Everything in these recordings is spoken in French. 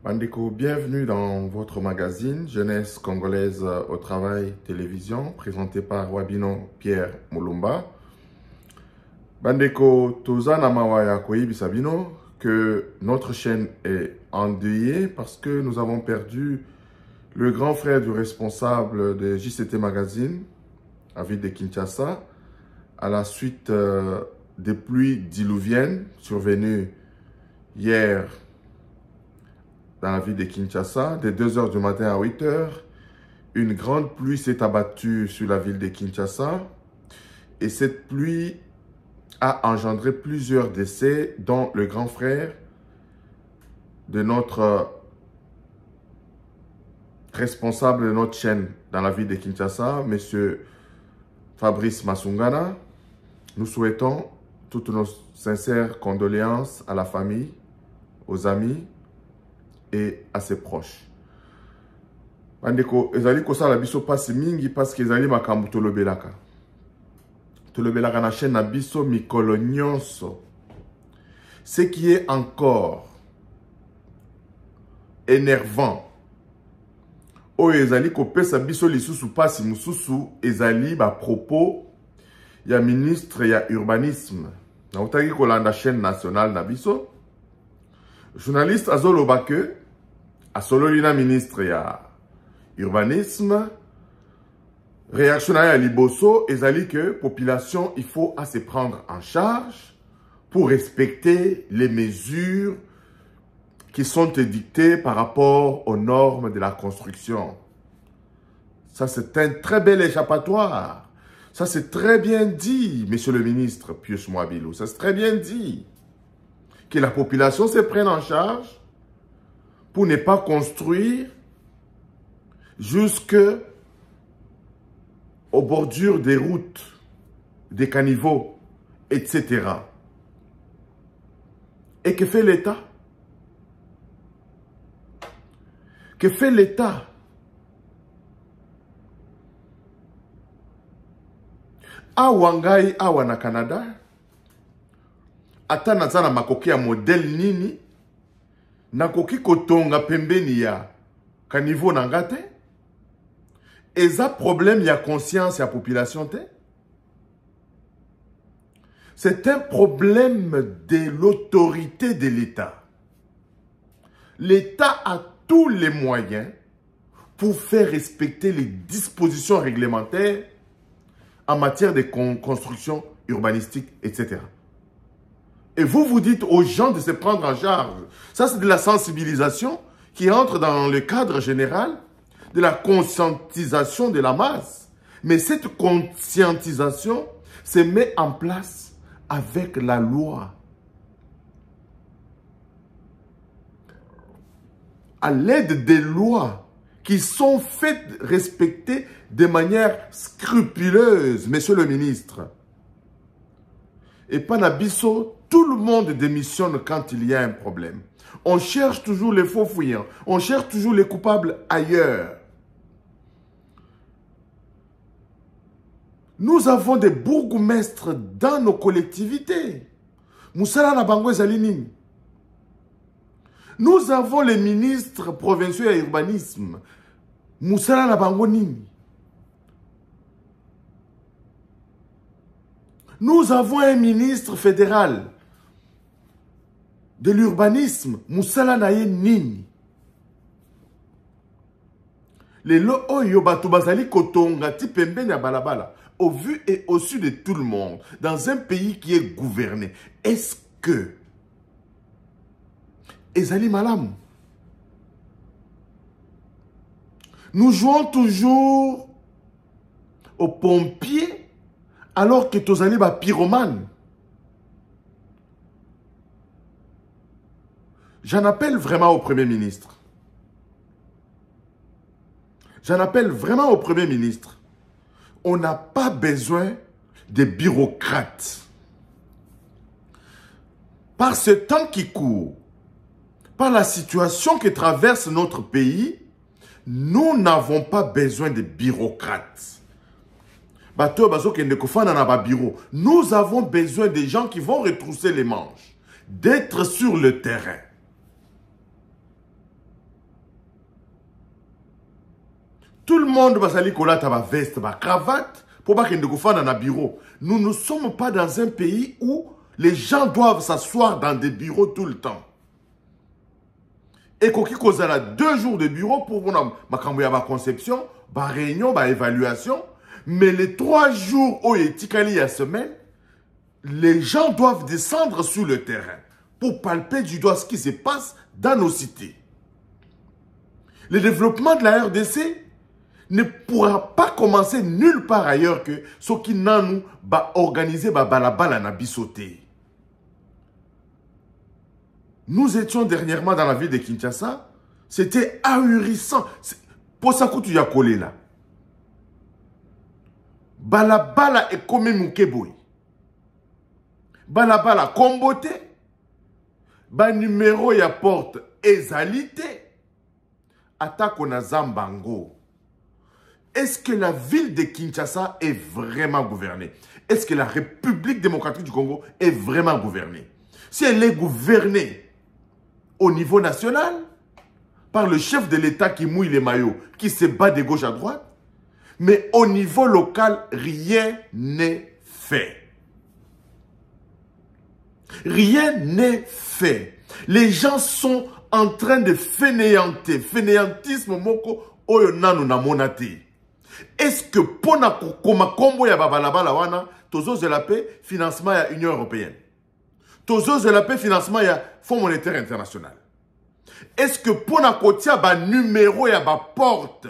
Bandeko, bienvenue dans votre magazine Jeunesse congolaise au travail télévision, présenté par Wabino Pierre Moulumba. Bandeko, Tozana Mawaya Koyibi Sabino, que notre chaîne est endeuillée parce que nous avons perdu le grand frère du responsable de JCT Magazine, à ville de Kinshasa, à la suite des pluies diluviennes survenues hier dans la ville de Kinshasa, de 2 h du matin à 8 h. Une grande pluie s'est abattue sur la ville de Kinshasa et cette pluie a engendré plusieurs décès, dont le grand frère de notre responsable de notre chaîne dans la ville de Kinshasa, M. Fabrice Masungana. Nous souhaitons toutes nos sincères condoléances à la famille, aux amis et à ses proches. Bandeko, ezali kosala biso pasi mingi parce que ezali makambo tolobelaka. Tolobelaka na chaîne na biso mikolo nyonso. Ce qui est encore énervant, oyo ezali kopesa biso lisusu pasi mususu ezali ba propos ya ministre ya urbanisme. Na utaki kolanda chaîne nationale na biso. Journaliste azoloba ke asololi na ministre ya urbanisme, réaction à liboso ezali que population il faut à se prendre en charge pour respecter les mesures qui sont édictées par rapport aux normes de la construction. Ça c'est un très bel échappatoire. Ça c'est très bien dit, monsieur le ministre Pius Mwabilou. Ça c'est très bien dit. Que la population se prenne en charge pour ne pas construire jusque aux bordures des routes, des caniveaux, etc. Et que fait l'État? Que fait l'État? Awangai awana Canada, ata nazana makoki ya modèle nini, nakoki kotonga pembeni ya kanivo nangate, eza problème ya conscience ya population te. C'est un problème de l'autorité de l'État. L'État a tous les moyens pour faire respecter les dispositions réglementaires en matière de construction urbanistique, etc. Et vous vous dites aux gens de se prendre en charge. Ça, c'est de la sensibilisation qui entre dans le cadre général de la conscientisation de la masse. Mais cette conscientisation se met en place avec la loi. À l'aide des lois qui sont faites respecter de manière scrupuleuse, monsieur le ministre. Et Panabiso, tout le monde démissionne quand il y a un problème. On cherche toujours les faux fouillants. On cherche toujours les coupables ailleurs. Nous avons des bourgmestres dans nos collectivités. Moussala na bango ezali nini? Nous avons les ministres provinciaux à urbanisme. Moussala na bango nini? Nous avons un ministre fédéral de l'urbanisme. Moussala na ye nini? Les lo oyo batu bazali kotonga ti pembeni ya balabala, au vu et au su de tout le monde, dans un pays qui est gouverné. Est-ce que ezali malamu? Nous jouons toujours aux pompiers alors que tozali ba pyromane. J'en appelle vraiment au Premier ministre. J'en appelle vraiment au Premier ministre. On n'a pas besoin de bureaucrates. Par ce temps qui court, par la situation que traverse notre pays, nous n'avons pas besoin de bureaucrates. Nous avons besoin de gens qui vont retrousser les manches, d'être sur le terrain. Tout le monde va s'allier kolata ba veste, ba cravate, pour pas qu'il ne dans un bureau. Nous ne sommes pas dans un pays où les gens doivent s'asseoir dans des bureaux tout le temps. Et koki kozala 2 jours de bureau pour ma conception, ma réunion, ma évaluation. Mais les 3 jours où il y a la semaine, les gens doivent descendre sur le terrain pour palper du doigt ce qui se passe dans nos cités. Le développement de la RDC ne pourra pas commencer nulle part ailleurs que ce qui n'a nous organisé balabala na bisoté. Nous étions dernièrement dans la ville de Kinshasa. C'était ahurissant. Pour ça que tu as collé là. Balabala est comme Moukeboy. Balabala comboté. Ba numéro ya porte ezalité. Attaque on a Zambango. Est-ce que la ville de Kinshasa est vraiment gouvernée? Est-ce que la République démocratique du Congo est vraiment gouvernée? Si elle est gouvernée au niveau national, par le chef de l'État qui mouille les maillots, qui se bat de gauche à droite, mais au niveau local, rien n'est fait. Rien n'est fait. Les gens sont en train de fainéanter. Fainéantisme moko oyo nanu na monate. Est-ce que pour na kombo ya babalabala wana, tozo de la paix, financement ya Union Européenne. Tozo de la paix, financement ya Fonds monétaire international. Est-ce que pour na kotia ba numéro ya ba porte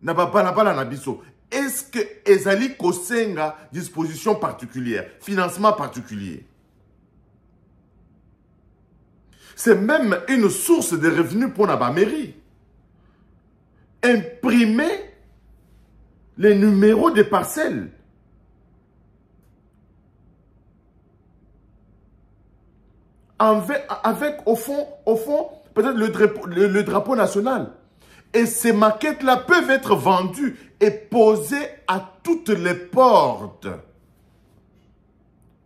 na babalabala na biso? Est-ce que ezali kosenga disposition particulière, financement particulier? C'est même une source de revenus pour la mairie. Imprimer les numéros des parcelles. Avec au fond peut-être le drapeau national. Et ces maquettes-là peuvent être vendues et posées à toutes les portes.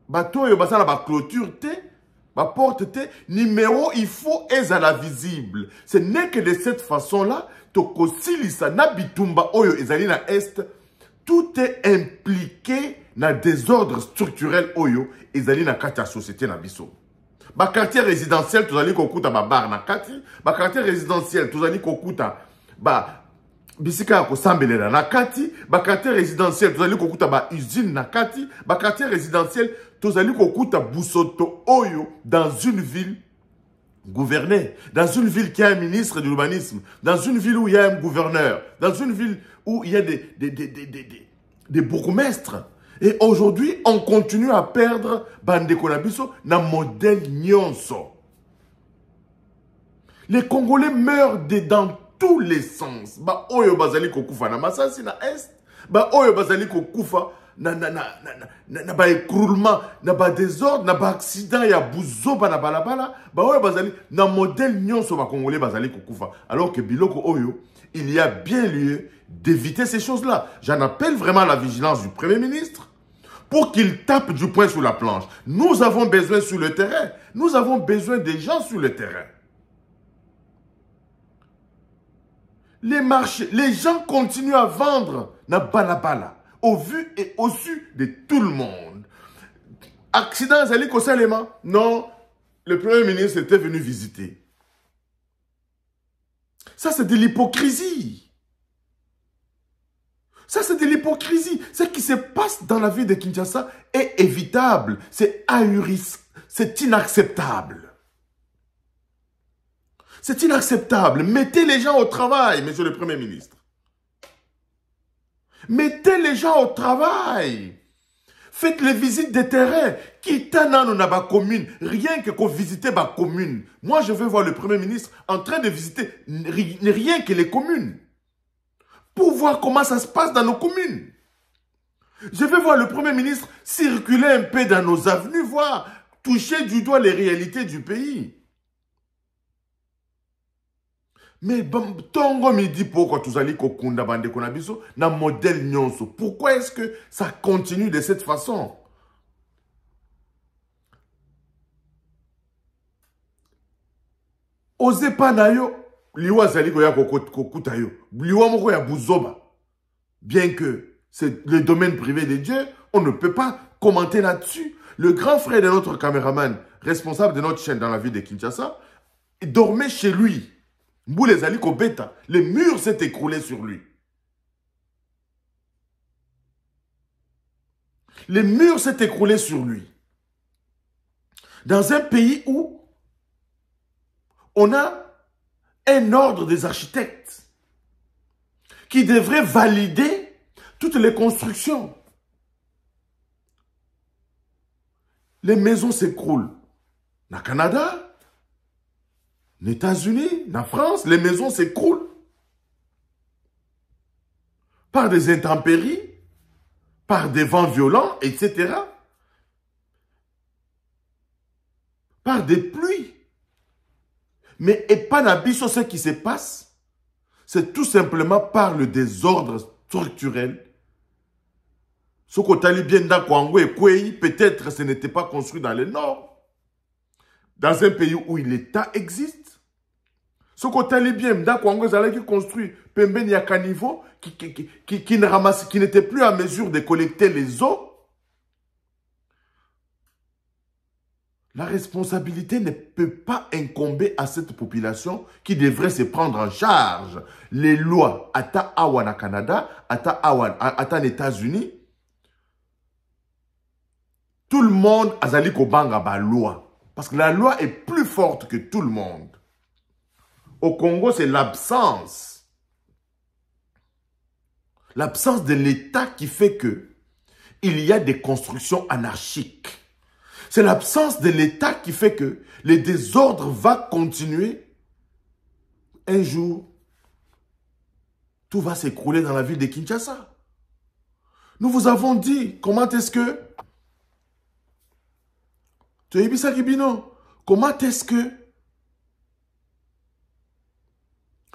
Bateau et basala ba clôture ma porte T, numéro, il faut être à la visible. Ce n'est que de cette façon-là, Tokosilisa, Nabitumba, Oyo, Ezali na Est, tout est impliqué dans le désordre structurel, Oyo, Ezali na Kati société na biso. Ba quartier résidentiel, tu allez kokuta ba bar na Kati, ba quartier résidentiel, tu allez kokuta ba bisika ko sambelera na Kati, ba quartier résidentiel, tu allez kokuta ba usine na Kati, ba quartier résidentiel, Tozali kokuta Busoto Oyo dans une ville gouvernée, dans une ville qui a un ministre de l'urbanisme, dans une ville où il y a un gouverneur, dans une ville où il y a des bourgmestres. Et aujourd'hui, on continue à perdre Bandeko Nabiso dans le modèle Nyonso. Les Congolais meurent dans tous les sens. Ba Oyo Bazali Kokufa na Masasi na Est, ba Oyo Bazali Kokufa na ba écroulement, na ba désordre, na ba accident, ya bouzo ba na balabala, ba oyo bazali na modèle nyonso ba congolais bazali kokufa. Alors que biloko oyo, il y a bien lieu d'éviter ces choses-là. J'en appelle vraiment à la vigilance du Premier ministre pour qu'il tape du poing sur la planche. Nous avons besoin sur le terrain. Nous avons besoin des gens sur le terrain. Les marchés, les gens continuent à vendre na balabala. Au vu et au su de tout le monde. Accident Zali Kosalema? Non, le Premier ministre était venu visiter. Ça, c'est de l'hypocrisie. Ça, c'est de l'hypocrisie. Ce qui se passe dans la ville de Kinshasa est évitable. C'est ahurissant. C'est inacceptable. C'est inacceptable. Mettez les gens au travail, monsieur le Premier ministre. Mettez les gens au travail. Faites les visites de terrain. Quitte à na commune. Rien que visiter ma commune. Moi, je veux voir le Premier ministre en train de visiter rien que les communes. Pour voir comment ça se passe dans nos communes. Je veux voir le Premier ministre circuler un peu dans nos avenues, voir, toucher du doigt les réalités du pays. Mais tongo midi pourquoi tous allez kokunda bande konabiso na modèle nyonso. Pourquoi est-ce que ça continue de cette façon? Osez pas na yo liwa zali ko ya kokuta yo. Liwa moko ya buzoba. bien que c'est le domaine privé de Dieu, on ne peut pas commenter là-dessus. Le grand frère de notre caméraman, responsable de notre chaîne dans la ville de Kinshasa, dormait chez lui. Mboulezali Kobeta, le mur s'est écroulé sur lui. Le mur s'est écroulé sur lui. Dans un pays où on a un ordre des architectes qui devrait valider toutes les constructions. Les maisons s'écroulent. Au Canada, aux États-Unis, en France, les maisons s'écroulent. Par des intempéries, par des vents violents, etc. Par des pluies. Mais et pas n'abisso ce qui se passe, c'est tout simplement par le désordre structurel. Ce que Talibien d'Akwango et Kwei, peut-être ce n'était pas construit dans le nord. Dans un pays où l'État existe. Ce que Talibien d'Akwango qui construit Pemben Yakanivo, qui n'était plus à mesure de collecter les eaux. La responsabilité ne peut pas incomber à cette population qui devrait se prendre en charge. Les lois, ata awan à Canada, ata aux États-Unis, tout le monde a zali kobanga ba loi. Parce que la loi est plus forte que tout le monde. Au Congo, c'est l'absence. L'absence de l'État qui fait que il y a des constructions anarchiques. C'est l'absence de l'État qui fait que le désordre va continuer. Un jour, tout va s'écrouler dans la ville de Kinshasa. Nous vous avons dit comment est-ce que... Comment est-ce que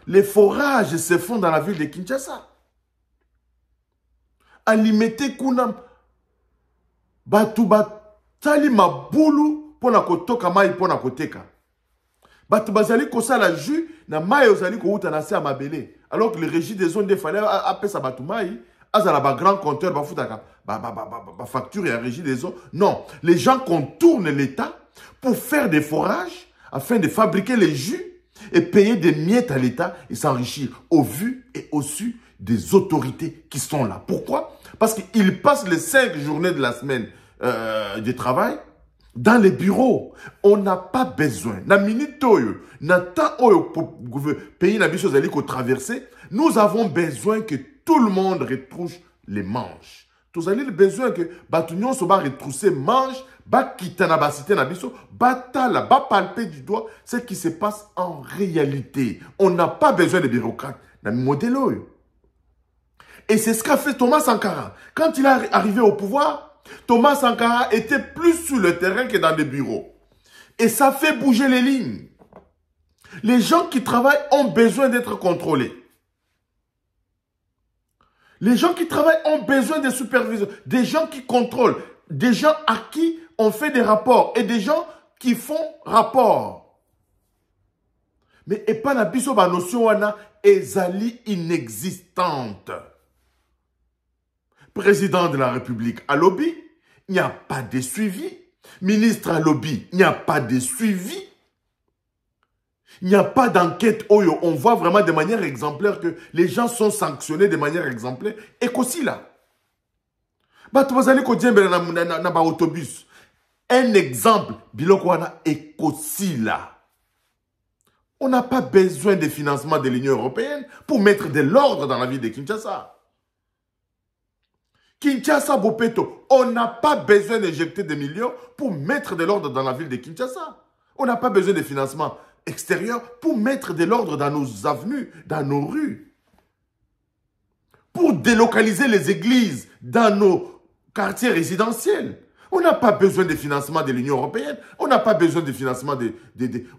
les forages se font dans la ville de Kinshasa? Alimete kuna batu batali mabulu pona kotoka mai pona koteka. Batu bazali kosala jus na mai ozali kouta na se a mabele. Alors que le régime des zones de fallait appeler ça batu mai, azala ba grand compteur ba futaka ba facture et un régime des zones. Non, les gens contournent l'État pour faire des forages afin de fabriquer les jus et payer des miettes à l'État et s'enrichir au vu et au su des autorités qui sont là. Pourquoi? Parce qu'ils passent les 5 journées de la semaine de travail dans les bureaux. On n'a pas besoin. Na minute oyo, na temps oyo pour pays na biso zali ko traverser, nous avons besoin que tout le monde retrousse les manches. Tous avez besoin que batunyon so ba retrousser manches, ba kitana ba cité na biso, ba tala, ba palper du doigt ce qui se passe en réalité. On n'a pas besoin de bureaucrates. Na modèle oyo. Et c'est ce qu'a fait Thomas Sankara. Quand il est arrivé au pouvoir, Thomas Sankara était plus sur le terrain que dans les bureaux. Et ça fait bouger les lignes. Les gens qui travaillent ont besoin d'être contrôlés. Les gens qui travaillent ont besoin de supervision. Des gens qui contrôlent. Des gens à qui on fait des rapports. Et des gens qui font rapport. Mais et pas la biso ba notion wana ezali inexistante. Président de la République à lobby, il n'y a pas de suivi. Ministre à lobby, il n'y a pas de suivi. Il n'y a pas d'enquête. On voit vraiment de manière exemplaire que les gens sont sanctionnés de manière exemplaire. Et qu'aussi là. Autobus. Un exemple, Bilokwana et qu'aussi là. On n'a pas besoin de financement de l'Union européenne pour mettre de l'ordre dans la ville de Kinshasa. Kinshasa, Bopeto, on n'a pas besoin d'injecter des millions pour mettre de l'ordre dans la ville de Kinshasa. On n'a pas besoin de financement extérieur pour mettre de l'ordre dans nos avenues, dans nos rues. Pour délocaliser les églises dans nos quartiers résidentiels. On n'a pas besoin de financement de l'Union européenne. On n'a pas besoin de financement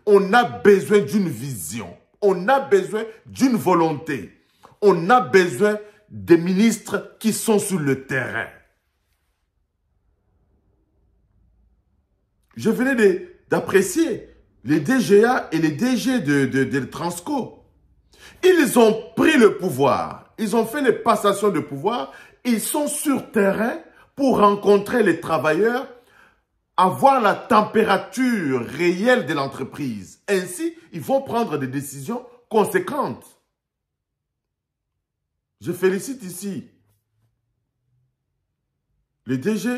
On a besoin d'une vision. On a besoin d'une volonté. On a besoin des ministres qui sont sur le terrain. Je venais d'apprécier les DGA et les DG de Transco Ils ont pris le pouvoir. Ils ont fait les passations de pouvoir. Ils sont sur terrain pour rencontrer les travailleurs, avoir la température réelle de l'entreprise. Ainsi, ils vont prendre des décisions conséquentes. Je félicite ici les DG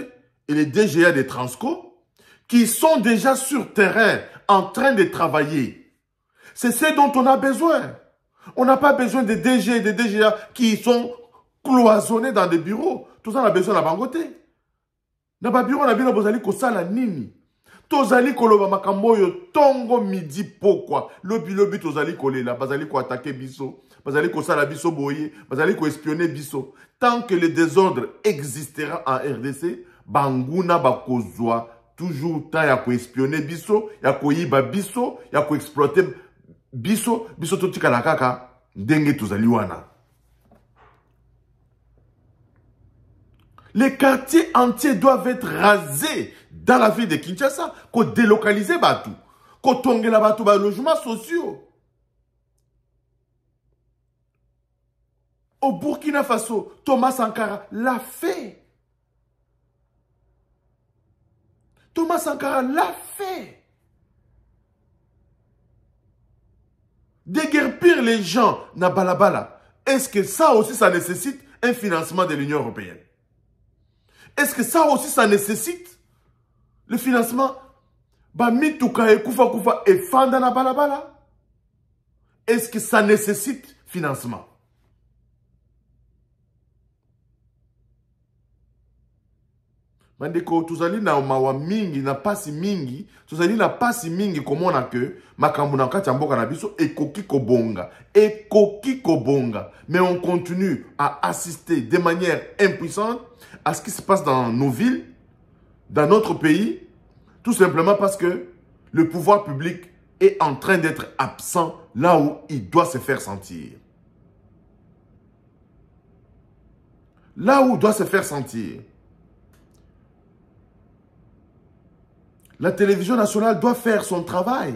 et les DGA des Transco qui sont déjà sur terrain en train de travailler. C'est ce dont on a besoin. On n'a pas besoin des DG et des DGA qui sont cloisonnés dans des bureaux. Tout ça, on a besoin de la bangote. Dans le bureau, on a besoin de la nini. Tozali koloba makambo yo tongo midi pokwa. Lobi tozali kolela. Bazali ko attaquer biso. Bazali ko sala biso boye. Bazali ko espionner biso. Tant que le désordre existera en RDC, banguna bakozwa toujours temps ya ko espionner biso, ya ko yiba biso, ya ko exploiter biso, biso totika la kaka ndenge tozali wana. Les quartiers entiers doivent être rasés dans la ville de Kinshasa, qu'on délocalise Batou, qu'on tongue la Batou, les logements sociaux. Au Burkina Faso, Thomas Sankara l'a fait. Thomas Sankara l'a fait. Déguerpir les gens, na balabala. Est-ce que ça aussi, ça nécessite un financement de l'Union européenne? Est-ce que ça aussi, ça nécessite le financement? Bamituka et Koufa Koufa et Fandana Balabala? Est-ce que ça nécessite financement? Bandeko, tuzali na mawa mingi, na pasi mingi, tuzali na pasi mingi komona que makambu na kati ya mboka na biso ekoki kobonga. Ekoki kobonga. Mais on continue à assister de manière impuissante à ce qui se passe dans nos villes, dans notre pays, tout simplement parce que le pouvoir public est en train d'être absent là où il doit se faire sentir. Là où il doit se faire sentir. La télévision nationale doit faire son travail.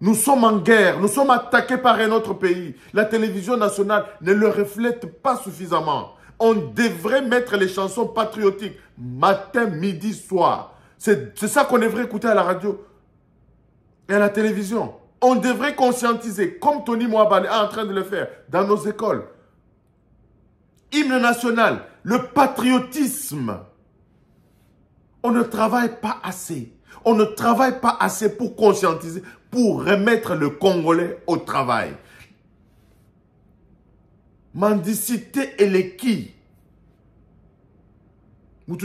Nous sommes en guerre, nous sommes attaqués par un autre pays. La télévision nationale ne le reflète pas suffisamment. On devrait mettre les chansons patriotiques matin, midi, soir. C'est ça qu'on devrait écouter à la radio et à la télévision. On devrait conscientiser, comme Tony Mwabale est en train de le faire dans nos écoles. Hymne national, le patriotisme. On ne travaille pas assez. On ne travaille pas assez pour conscientiser, pour remettre le Congolais au travail. Mendicité et les qui. Mais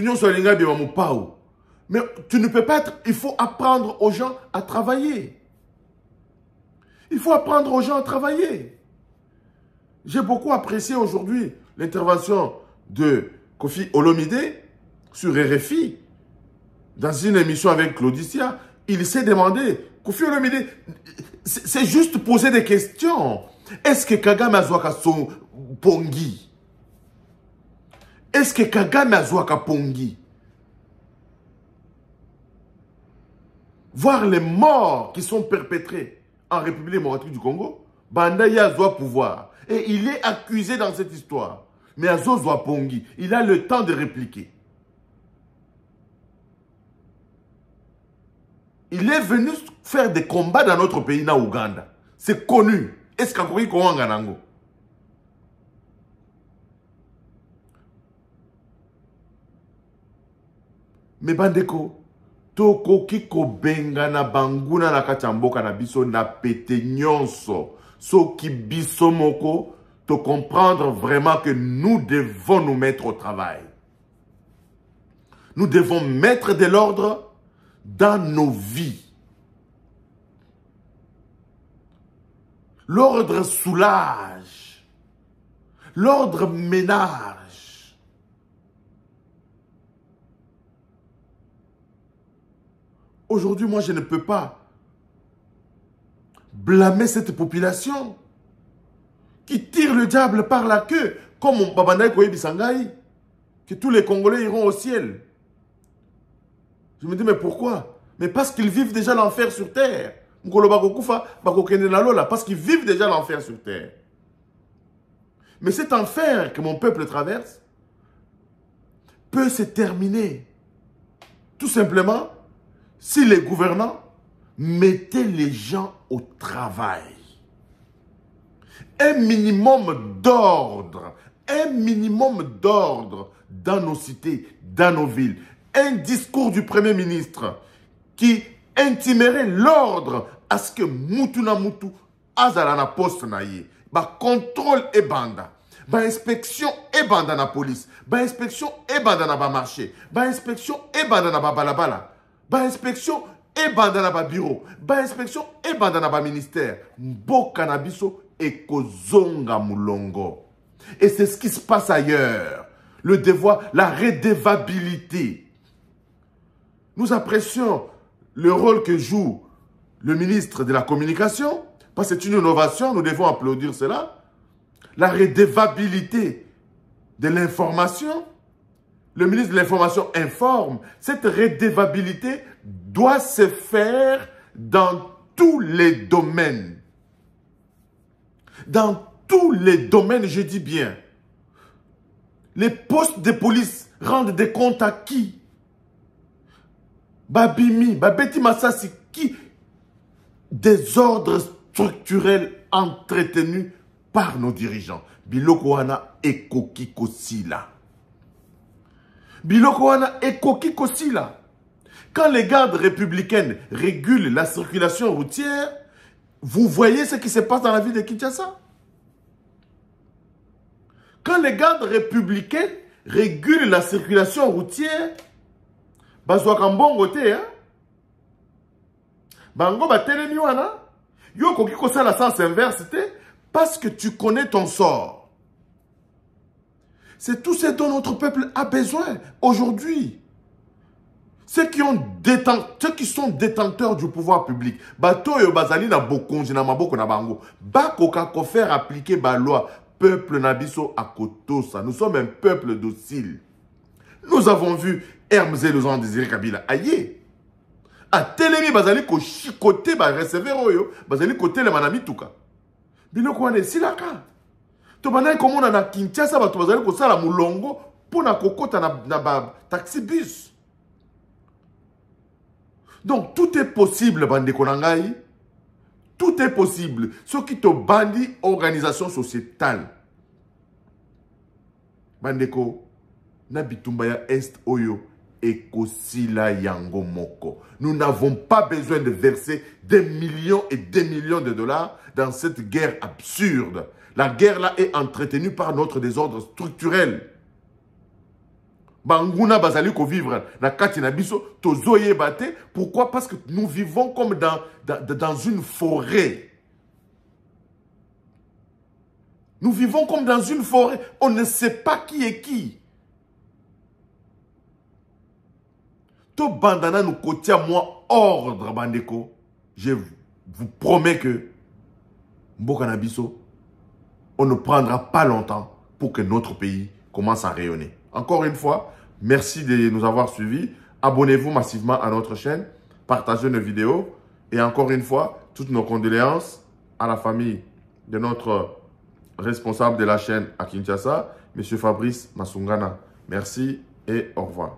tu ne peux pas être... Il faut apprendre aux gens à travailler. Il faut apprendre aux gens à travailler. J'ai beaucoup apprécié aujourd'hui l'intervention de Kofi Olomide sur RFI. Dans une émission avec Claudicia, il s'est demandé, Kofi Olomide, c'est juste poser des questions. Est-ce que Kagame a zouaka son pongi? Est-ce que Kagame a zouaka pongi? Voir les morts qui sont perpétrés en République démocratique du Congo, Banda a doit pouvoir. Et il est accusé dans cette histoire. Mais Azo Zoa Pongi, il a le temps de répliquer. Il est venu faire des combats dans notre pays, dans Ouganda. C'est connu. Est-ce qu'il y a Kouanganango? Mais Bandeko, toko kiko benga na banguna na kachamboka na biso na pete nyonso. So ki biso moko, te comprendre vraiment que nous devons nous mettre au travail. Nous devons mettre de l'ordre dans nos vies. L'ordre soulage. L'ordre ménage. Aujourd'hui, moi, je ne peux pas blâmer cette population qui tire le diable par la queue, comme mon Babandaï Koye Bisangaï, que tous les Congolais iront au ciel. Je me dis, mais pourquoi? Mais parce qu'ils vivent déjà l'enfer sur terre. Parce qu'ils vivent déjà l'enfer sur terre. Mais cet enfer que mon peuple traverse peut se terminer. Tout simplement, si les gouvernants mettaient les gens au travail. Un minimum d'ordre dans nos cités, dans nos villes. Un discours du Premier ministre qui intimerait l'ordre à ce que Mutuna Mutu azala na poste na ye. Ba contrôle et banda. Ba inspection et banda na police. Ba inspection et banda na ba marché. Ba inspection et banda na ba balabala. Ba inspection et banda na ba bureau. Ba inspection et banda na ba ministère. Mboka na biso et kozonga mulongo. Et c'est ce qui se passe ailleurs. Le devoir, la redevabilité. Nous apprécions le rôle que joue le ministre de la Communication, parce que c'est une innovation, nous devons applaudir cela. La redevabilité de l'information. Le ministre de l'Information informe. Cette redevabilité doit se faire dans tous les domaines. Dans tous les domaines, je dis bien. Les postes de police rendent des comptes à qui? Babimi, Babeti Massassi, qui? Des ordres structurels entretenus par nos dirigeants. Biloko wana ekoki kosila. Biloko wana ekoki kosila. Quand les gardes républicaines régulent la circulation routière, vous voyez ce qui se passe dans la ville de Kinshasa? Quand les gardes républicains régulent la circulation routière, bazwaka mbongo te, hein? Bango batelemi wana, yo koki kosala sens inverse te, parce que tu connais ton sort. C'est tout ce dont notre peuple a besoin aujourd'hui. Ceux qui sont détenteurs du pouvoir public, batoyo bazali na bokonzi na maboko na bango, bakoka ko faire appliquer ba loi. Peuple nabiso à Kotosa. Nous sommes un peuple docile. Nous avons vu Hermes et Lozan Désiré Kabila. Aïe. A Telemi bazali ko chicoté ba recevoir oyo, bazali kote le manami tuka. Biloko wane silaka. To bana ko mona na Kinshasa ba to bazali ko sala mulongo pona kokota na ba taxi bus. Donc tout est possible bande konangai. Tout est possible. Ce qui te bandit organisation sociétale. Bandeko, Nabitumbaya Est Oyo et Kosila Yango Moko. Nous n'avons pas besoin de verser des millions et des millions de dollars dans cette guerre absurde. La guerre là est entretenue par notre désordre structurel. Banguna bazali ko vivre na kati na biso tozoye bate. Pourquoi? Parce que nous vivons comme dans une forêt. Nous vivons comme dans une forêt. On ne sait pas qui est qui. To bandana nous kotia moi ordre bandeko. Je vous promets que Mboka na biso, on ne prendra pas longtemps pour que notre pays commence à rayonner. Encore une fois, merci de nous avoir suivis. Abonnez-vous massivement à notre chaîne. Partagez nos vidéos. Et encore une fois, toutes nos condoléances à la famille de notre responsable de la chaîne à Kinshasa, M. Fabrice Masungana. Merci et au revoir.